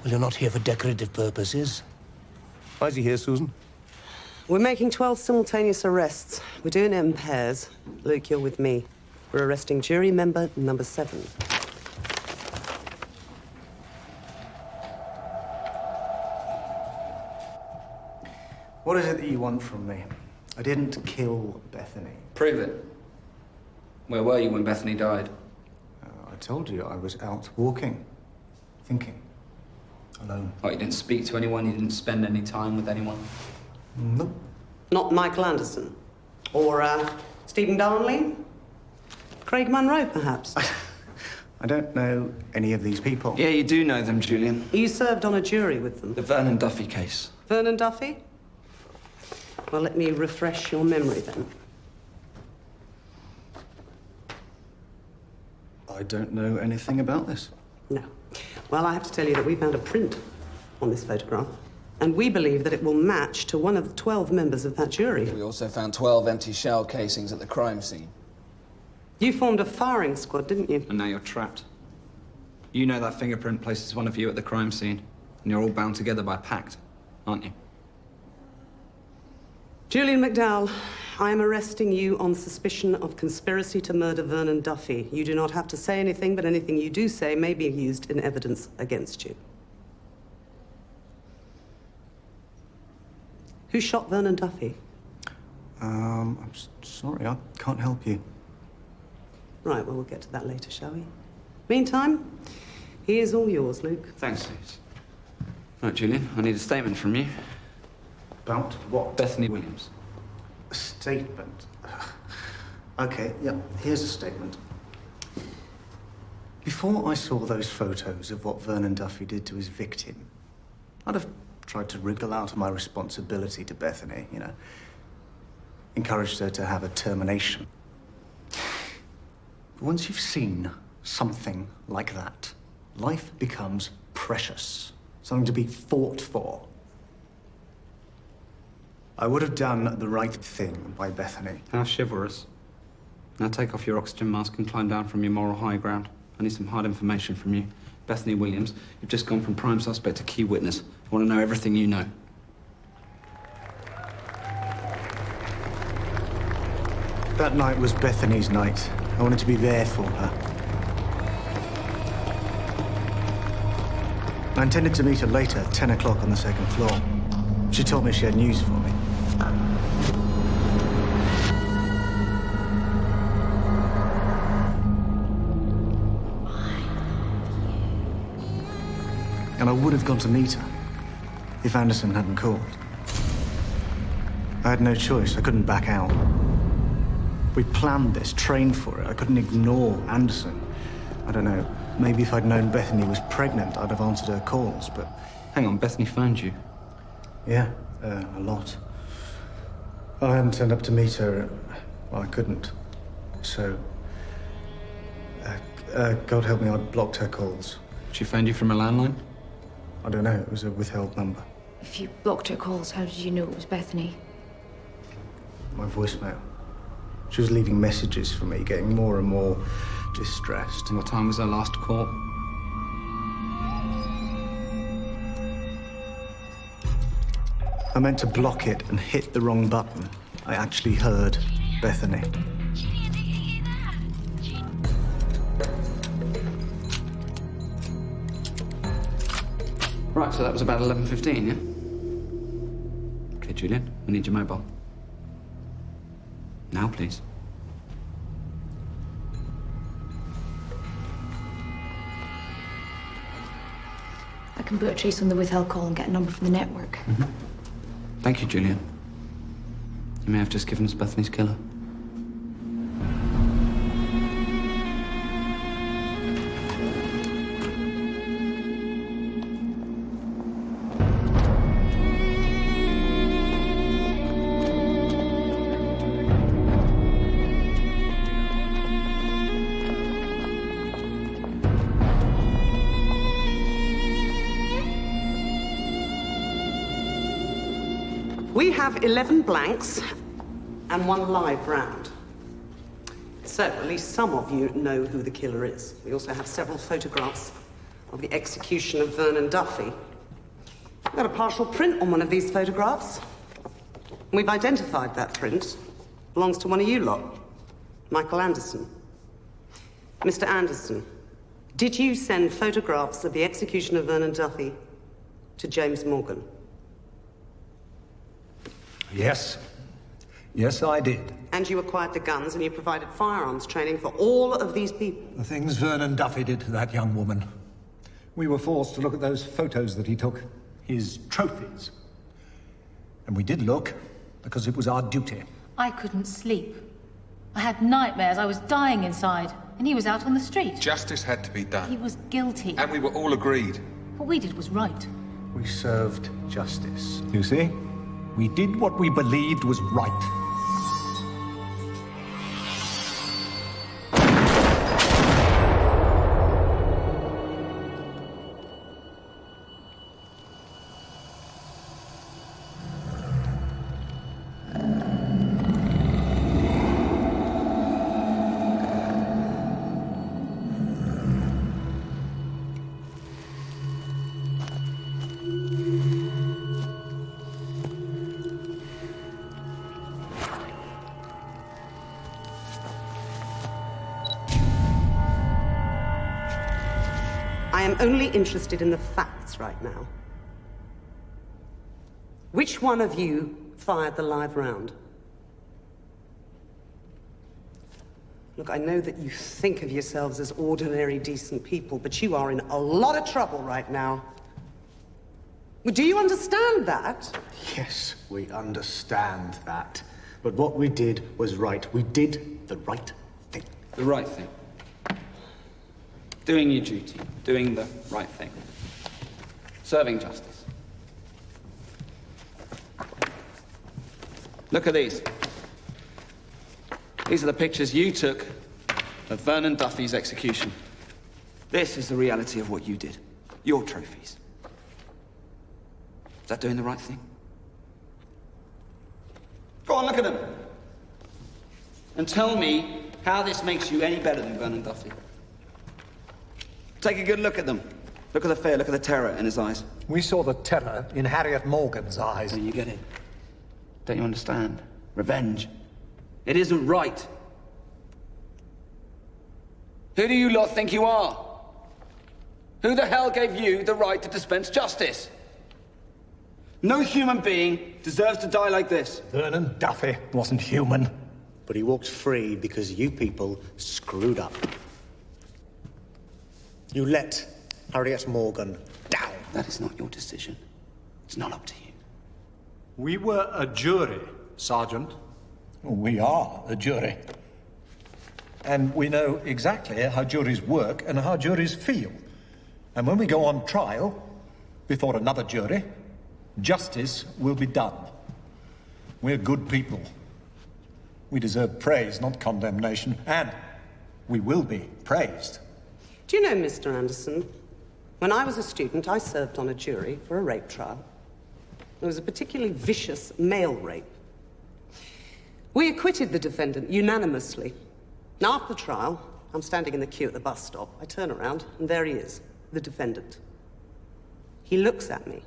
Well, you're not here for decorative purposes. Why is he here, Susan? We're making 12 simultaneous arrests. We're doing it in pairs. Luke, you're with me. We're arresting jury member number 7. What is it that you want from me? I didn't kill Bethany. Prove it. Where were you when Bethany died? I told you I was out walking, thinking, alone. Oh, you didn't speak to anyone? You didn't spend any time with anyone? Nope. Not Michael Anderson. Or, Stephen Darnley? Craig Munro, perhaps? I don't know any of these people. Yeah, you do know them, Julian. You served on a jury with them. The Vernon Duffy case. Vernon Duffy? Well, let me refresh your memory, then. I don't know anything about this. No. Well, I have to tell you that we found a print on this photograph, and we believe that it will match to one of the 12 members of that jury. We also found 12 empty shell casings at the crime scene. You formed a firing squad, didn't you? And now you're trapped. You know that fingerprint places one of you at the crime scene, and you're all bound together by pact, aren't you? Julian McDowell, I am arresting you on suspicion of conspiracy to murder Vernon Duffy. You do not have to say anything, but anything you do say may be used in evidence against you. Who shot Vernon Duffy? I'm sorry, I can't help you. Right, well, we'll get to that later, shall we? Meantime, he is all yours, Luke. Thanks, Suze. Right, Julian, I need a statement from you. About what? Bethany Williams. A statement? Okay, yeah, here's a statement. Before I saw those photos of what Vernon Duffy did to his victim, I'd have tried to wriggle out of my responsibility to Bethany, you know. Encouraged her to have a termination. But once you've seen something like that, life becomes precious. Something to be fought for. I would have done the right thing by Bethany. How chivalrous. Now take off your oxygen mask and climb down from your moral high ground. I need some hard information from you. Bethany Williams, you've just gone from prime suspect to key witness. I want to know everything you know. That night was Bethany's night. I wanted to be there for her. I intended to meet her later, at 10 o'clock on the second floor. She told me she had news for me. And I would have gone to meet her if Anderson hadn't called. I had no choice. I couldn't back out. We planned this, trained for it. I couldn't ignore Anderson. I don't know. Maybe if I'd known Bethany was pregnant, I'd have answered her calls, but... Hang on, Bethany phoned you? Yeah, a lot. I hadn't turned up to meet her. Well, I couldn't. So... God help me, I blocked her calls. She phoned you from a landline? I don't know, it was a withheld number. If you blocked her calls, how did you know it was Bethany? My voicemail. She was leaving messages for me, getting more and more distressed. And what time was her last call? I meant to block it and hit the wrong button. I actually heard Bethany. Right, so that was about 11:15, yeah? Okay, Julian, we need your mobile. Now, please. I can put a trace on the withheld call and get a number from the network. Thank you, Julian. You may have just given us Bethany's killer. We have 11 blanks and 1 live round. So, at least some of you know who the killer is. We also have several photographs of the execution of Vernon Duffy. We've got a partial print on one of these photographs. We've identified that print. Belongs to one of you lot, Michael Anderson. Mr. Anderson, did you send photographs of the execution of Vernon Duffy to James Morgan? Yes. Yes, I did. And you acquired the guns and you provided firearms training for all of these people? The things Vernon Duffy did to that young woman. We were forced to look at those photos that he took, his trophies. And we did look, because it was our duty. I couldn't sleep. I had nightmares. I was dying inside. And he was out on the street. Justice had to be done. He was guilty. And we were all agreed. What we did was right. We served justice. You see? We did what we believed was right. I am only interested in the facts right now. Which one of you fired the live round? Look, I know that you think of yourselves as ordinary, decent people, but you are in a lot of trouble right now. Do you understand that? Yes, we understand that. But what we did was right. We did the right thing. The right thing. Doing your duty. Doing the right thing. Serving justice. Look at these. These are the pictures you took of Vernon Duffy's execution. This is the reality of what you did. Your trophies. Is that doing the right thing? Go on, look at them. And tell me how this makes you any better than Vernon Duffy. Take a good look at them. Look at the fear, look at the terror in his eyes. We saw the terror in Harriet Morgan's eyes. Don't you get it? Don't you understand? Revenge. It isn't right. Who do you lot think you are? Who the hell gave you the right to dispense justice? No human being deserves to die like this. Vernon Duffy wasn't human. But he walked free because you people screwed up. You let Harriet Morgan down. That is not your decision. It's not up to you. We were a jury, Sergeant. We are a jury. And we know exactly how juries work and how juries feel. And when we go on trial before another jury, justice will be done. We're good people. We deserve praise, not condemnation, and we will be praised. Do you know, Mr. Anderson, when I was a student, I served on a jury for a rape trial. It was a particularly vicious male rape. We acquitted the defendant unanimously. Now, after the trial, I'm standing in the queue at the bus stop. I turn around, and there he is, the defendant. He looks at me,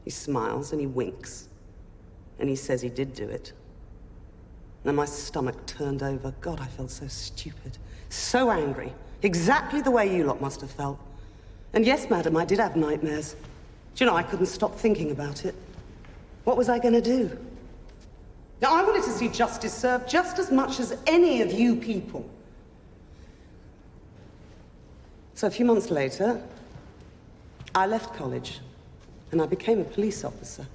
he smiles, and he winks. And he says he did do it. And then my stomach turned over. God, I felt so stupid, so angry. Exactly the way you lot must have felt. And yes, madam, I did have nightmares. Do you know, I couldn't stop thinking about it. What was I going to do? Now, I wanted to see justice served just as much as any of you people. So a few months later, I left college and I became a police officer.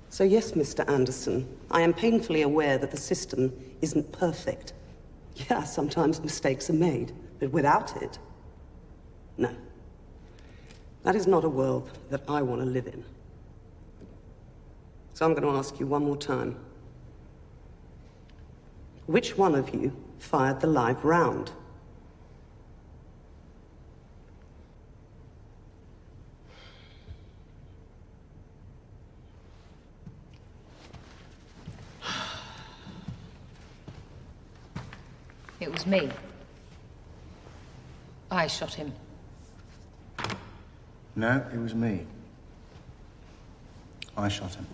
So yes, Mr. Anderson, I am painfully aware that the system isn't perfect. Yeah, sometimes mistakes are made. But without it, no. That is not a world that I want to live in. So I'm going to ask you one more time. Which one of you fired the live round? It was me. I shot him. No, it was me. I shot him.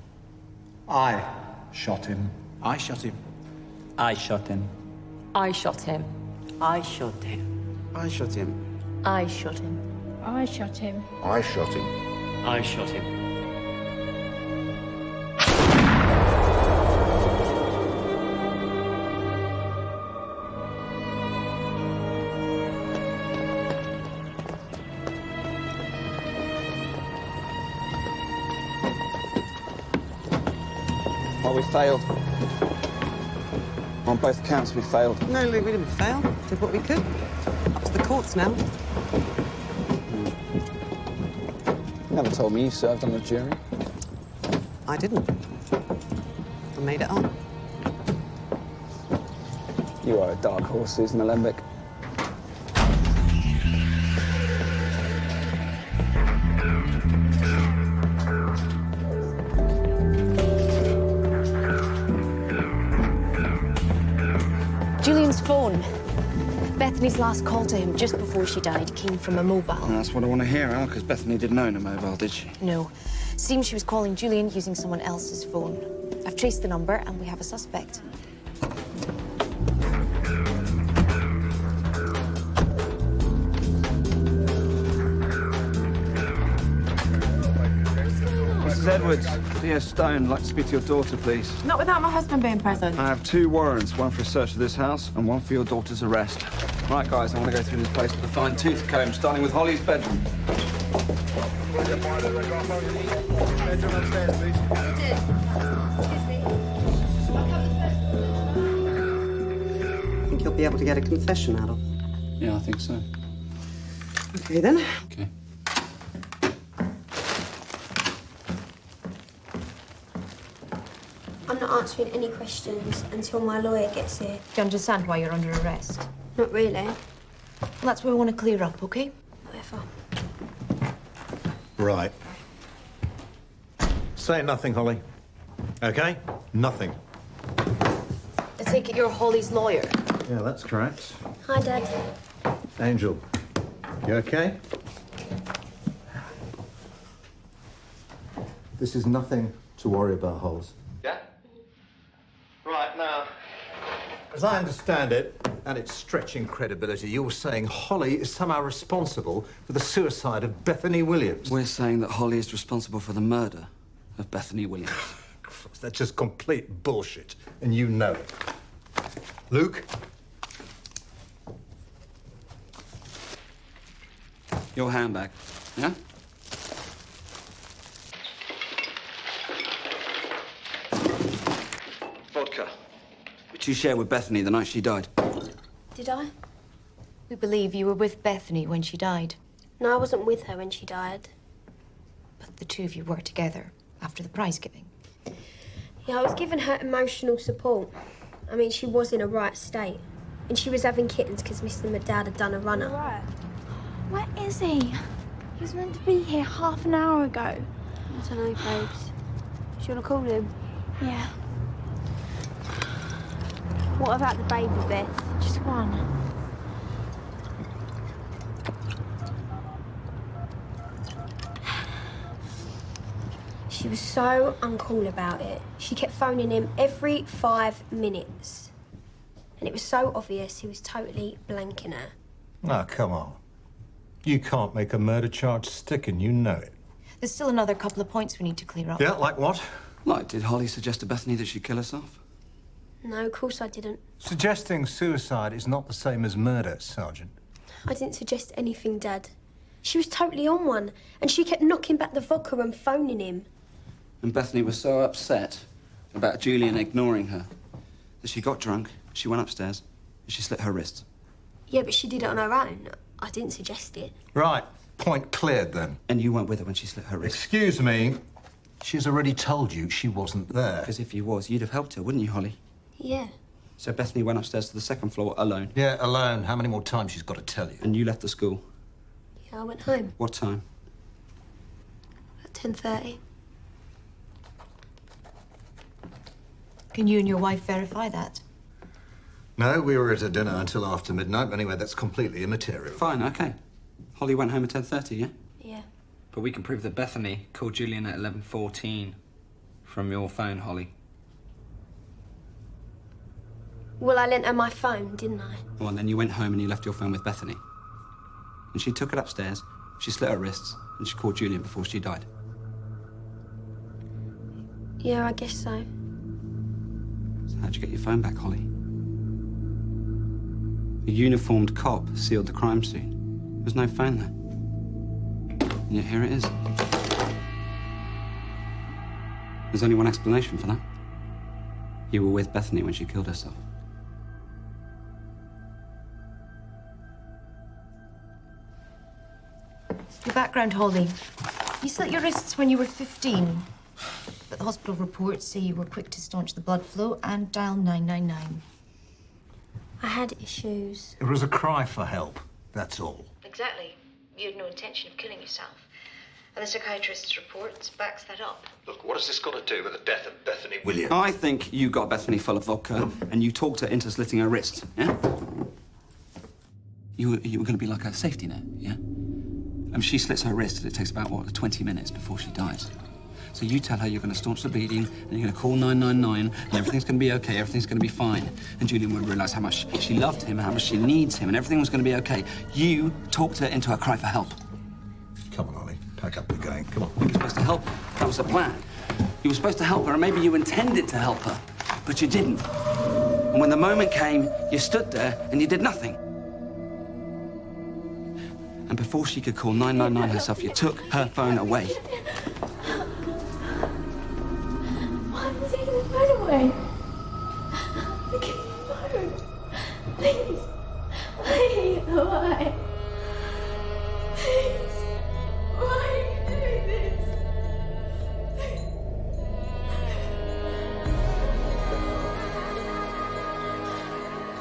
I shot him. I shot him. I shot him. I shot him. I shot him. I shot him. I shot him. I shot him. I shot him. I shot him. Well, we failed. On both counts, we failed. No, Luke, we didn't fail. Did what we could. Up to the courts now. You never told me you served on the jury. I didn't. I made it up. You are a dark horse, Susan Alembic. Julian's phone. Bethany's last call to him just before she died came from a mobile. Well, that's what I want to hear, Al, because Bethany didn't own a mobile, did she? No. Seems she was calling Julian using someone else's phone. I've traced the number and we have a suspect. Mrs. Edwards, Theo Stone, like to speak to your daughter, please. Not without my husband being present. I have 2 warrants, one for a search of this house and one for your daughter's arrest. Right, guys, I want to go through this place with a fine-tooth comb, starting with Holly's bedroom. Bedroom upstairs, please. Think you'll be able to get a confession out of? Yeah, I think so. Okay, then. Okay. I'm not answering any questions until my lawyer gets here. Do you understand why you're under arrest? Not really. Well, that's what we want to clear up, OK? Whatever. Right. Say nothing, Holly. Okay? Nothing. I take it you're Holly's lawyer. Yeah, that's correct. Hi, Dad. Angel, you okay? This is nothing to worry about, Hollis. Yeah? Right, now, as I understand it, and it's stretching credibility, you're saying Holly is somehow responsible for the suicide of Bethany Williams. We're saying that Holly is responsible for the murder of Bethany Williams. That's just complete bullshit, and you know it. Luke? Your handbag, yeah? Vodka, which you shared with Bethany the night she died. Did I? We believe you were with Bethany when she died. No, I wasn't with her when she died. But the two of you were together after the prize giving. Yeah, I was giving her emotional support. I mean, she was in a right state. And she was having kittens because Mr. McDad had done a runner. Right. Where is he? He was meant to be here half an hour ago. I don't know, babes. Do you want to call him? Yeah. What about the baby, Beth? Just one. She was so uncool about it. She kept phoning him every 5 minutes. And it was so obvious he was totally blanking her. Oh, come on. You can't make a murder charge stick, and you know it. There's still another couple of points we need to clear up. Yeah, like what? Like, did Holly suggest to Bethany that she'd kill herself? No, of course I didn't. Suggesting suicide is not the same as murder, Sergeant. I didn't suggest anything, Dad. She was totally on one, and she kept knocking back the vodka and phoning him. And Bethany was so upset about Julian ignoring her that she got drunk, she went upstairs, and she slit her wrists. Yeah, but she did it on her own. I didn't suggest it. Right. Point cleared, then. And you weren't with her when she slit her wrists? Excuse me. She's already told you she wasn't there. Because if you was, you'd have helped her, wouldn't you, Holly? Yeah. So Bethany went upstairs to the second floor alone. Yeah, alone. How many more times she's got to tell you? And you left the school? Yeah, I went home What time? at 10:30. Can you and your wife verify that? No, we were at a dinner until after midnight. But anyway, that's completely immaterial. Fine, okay. Holly went home at 10:30, yeah? Yeah. But we can prove that Bethany called Julian at 11:14 from your phone, Holly. Well, I lent her my phone, didn't I? Well, and then you went home and you left your phone with Bethany. And she took it upstairs, she slit her wrists, and she called Julian before she died. Yeah, I guess so. So how'd you get your phone back, Holly? A uniformed cop sealed the crime scene. There was no phone there. And yet here it is. There's only one explanation for that. You were with Bethany when she killed herself. Your background, Holly. You slit your wrists when you were 15. But the hospital reports say you were quick to staunch the blood flow and dial 999. I had issues. It was a cry for help, that's all. Exactly. You had no intention of killing yourself. And the psychiatrist's report backs that up. Look, what has this got to do with the death of Bethany Williams? I think you got Bethany full of vodka and you talked her into slitting her wrists, yeah? You were going to be like a safety net, yeah? She slits her wrist and it takes about, what, 20 minutes before she dies. So you tell her you're going to staunch the bleeding and you're going to call 999 and everything's going to be okay, everything's going to be fine. And Julian would realise how much she loved him, how much she needs him, and everything was going to be okay. You talked her into a cry for help. Come on, Ollie. Pack up, we're going. Come on. You were supposed to help her. That was the plan. You were supposed to help her, and maybe you intended to help her, but you didn't. And when the moment came, you stood there and you did nothing. And before she could call 999 herself, you took her phone away. Why are you taking the phone away? Give me the phone. Please. Please, why? Please. Why are you doing this?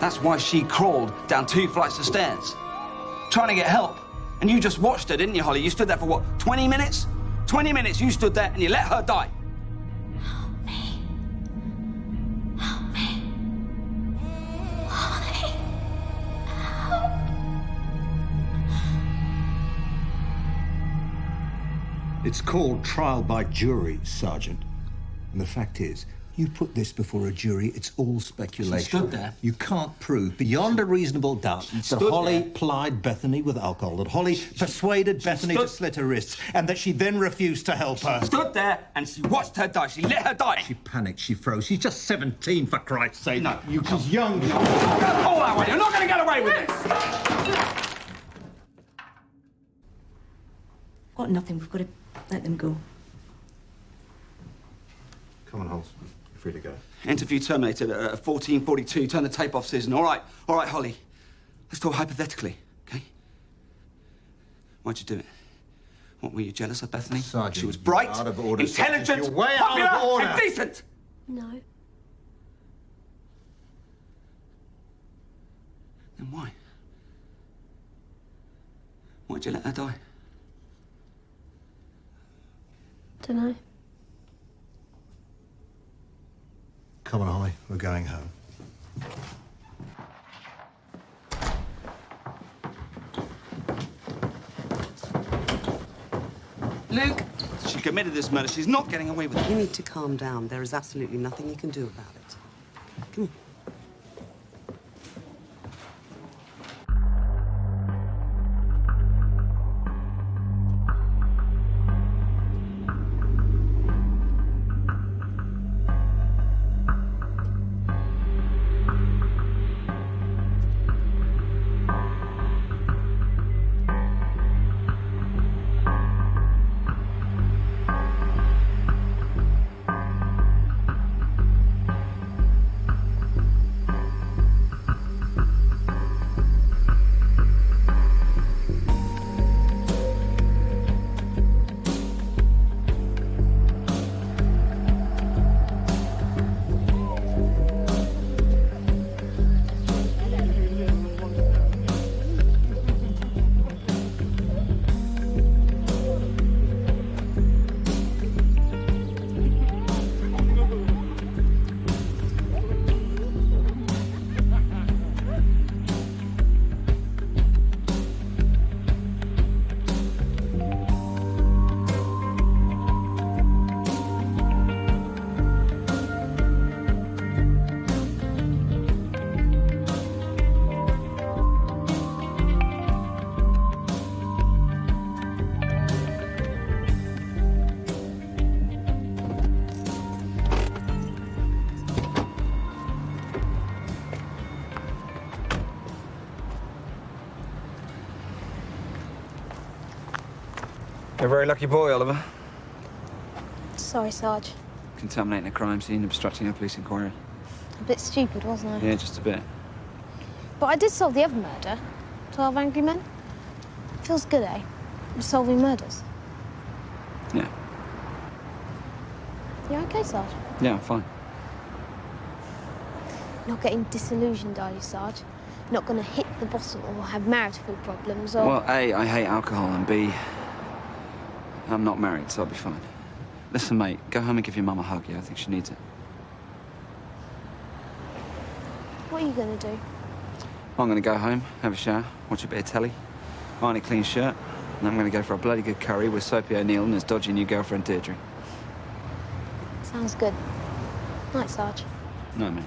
That's why she crawled down 2 flights of stairs, trying to get help. And you just watched her, didn't you, Holly? You stood there for, what, 20 minutes? 20 minutes you stood there and you let her die. Help me. Help me. Holly. Help. It's called trial by jury, Sergeant. And the fact is, you put this before a jury, it's all speculation. She stood there. You can't prove beyond a reasonable doubt that Holly plied Bethany with alcohol, that Holly persuaded Bethany to slit her wrists, and that she then refused to help her. Stood there and she watched her die. She let her die. She panicked, she froze. She's just 17, for Christ's sake. No, She's young. Oh, that way. You're not going to get away with this. Got nothing. We've got to let them go. Come on, Holmes. You're free to go. Interview terminated at 14:42. Turn the tape off, Susan. All right, Holly. Let's talk hypothetically, okay? Why'd you do it? What, were you jealous of Bethany? Sergeant, she was bright, out of order, intelligent, Sergeant. You're way out of popular, order. and decent. No. Then why? Why'd you let her die? Dunno. Come on, Holly. We're going home. Luke! She committed this murder. She's not getting away with it. You need to calm down. There is absolutely nothing you can do about it. Come on. You're a very lucky boy, Oliver. Sorry, Sarge. Contaminating a crime scene, obstructing a police inquiry. A bit stupid, wasn't I? Yeah, just a bit. But I did solve the other murder. 12 Angry Men. Feels good, eh? Solving murders. Yeah. You okay, Sarge? Yeah, I'm fine. Not getting disillusioned, are you, Sarge? Not gonna hit the bottom or have marital problems or... Well, A, I hate alcohol, and B, I'm not married, so I'll be fine. Listen, mate, go home and give your mum a hug, yeah? I think she needs it. What are you gonna do? I'm gonna go home, have a shower, watch a bit of telly, iron a clean shirt, and I'm gonna go for a bloody good curry with Soapy O'Neill and his dodgy new girlfriend, Deirdre. Sounds good. Night, Sarge. No, mate.